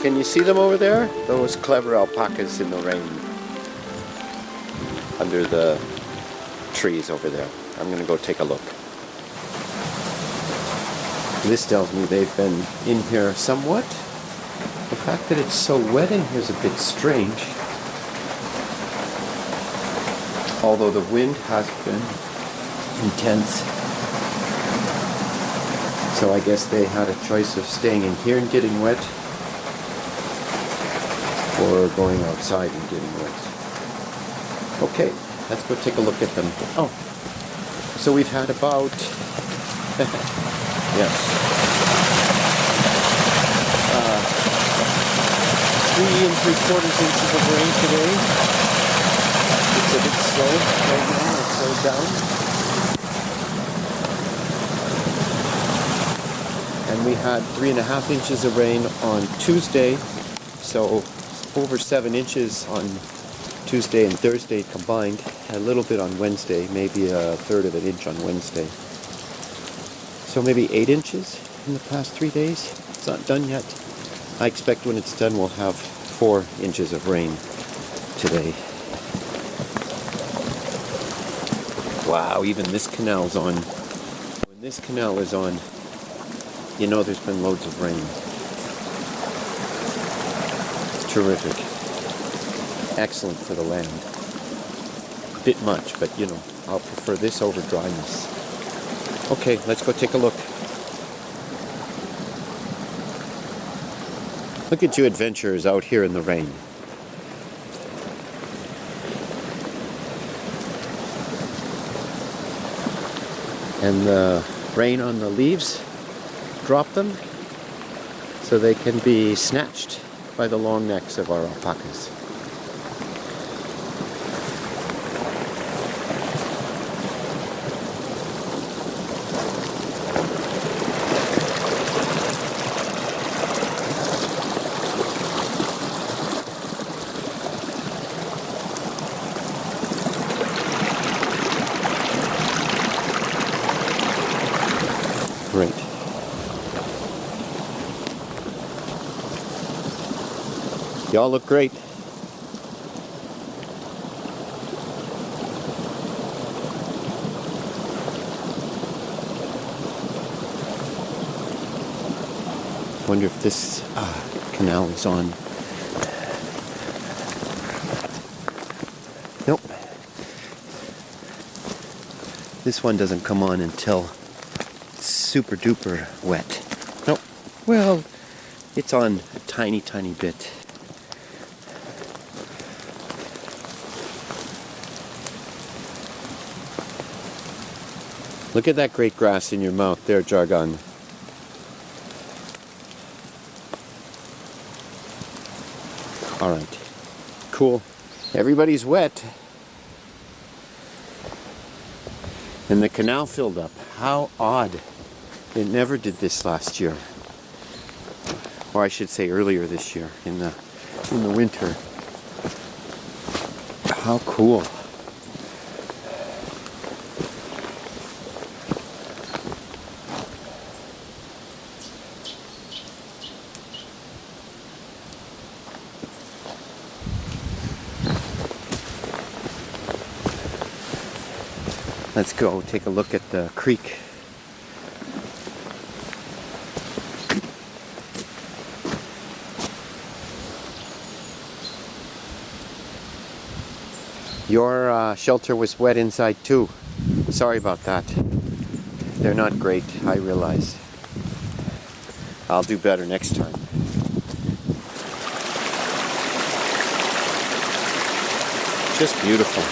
Can you see them over there? Those clever alpacas in the rain. Under the trees over there. I'm gonna go take a look. This tells me they've been in here somewhat. The fact that it's so wet in here is a bit strange. Although the wind has been intense. So I guess they had a choice of staying in here and getting wet, or going outside and getting wet. Okay, let's go take a look at them. Oh, so we've had about, yes, 3 3/4 inches of rain today. It's a bit slow right now, it's slowed down. And we had 3.5 inches of rain on Tuesday, so over 7 inches on Tuesday and Thursday combined. A little bit on Wednesday, maybe 1/3 of an inch on Wednesday. So maybe 8 inches in the past 3 days. It's not done yet. I expect when it's done we'll have 4 inches of rain today. Wow, even this canal's on. When this canal is on, you know there's been loads of rain. Terrific. Excellent for the land. A bit much, but you know, I'll prefer this over dryness. Okay, let's go take a look. Look at you adventurers out here in the rain. And the rain on the leaves drop them so they can be snatched by the long necks of our alpacas. Great. Y'all look great. Wonder if this canal is on. Nope. This one doesn't come on until super duper wet. Nope. Well, it's on a tiny, tiny bit. Look at that great grass in your mouth there, Jargon. All right. Cool. Everybody's wet. And the canal filled up. How odd. It never did this last year. Or I should say earlier this year, in the winter. How cool. Let's go take a look at the creek. Your shelter was wet inside too. Sorry about that. They're not great, I realize. I'll do better next time. Just beautiful.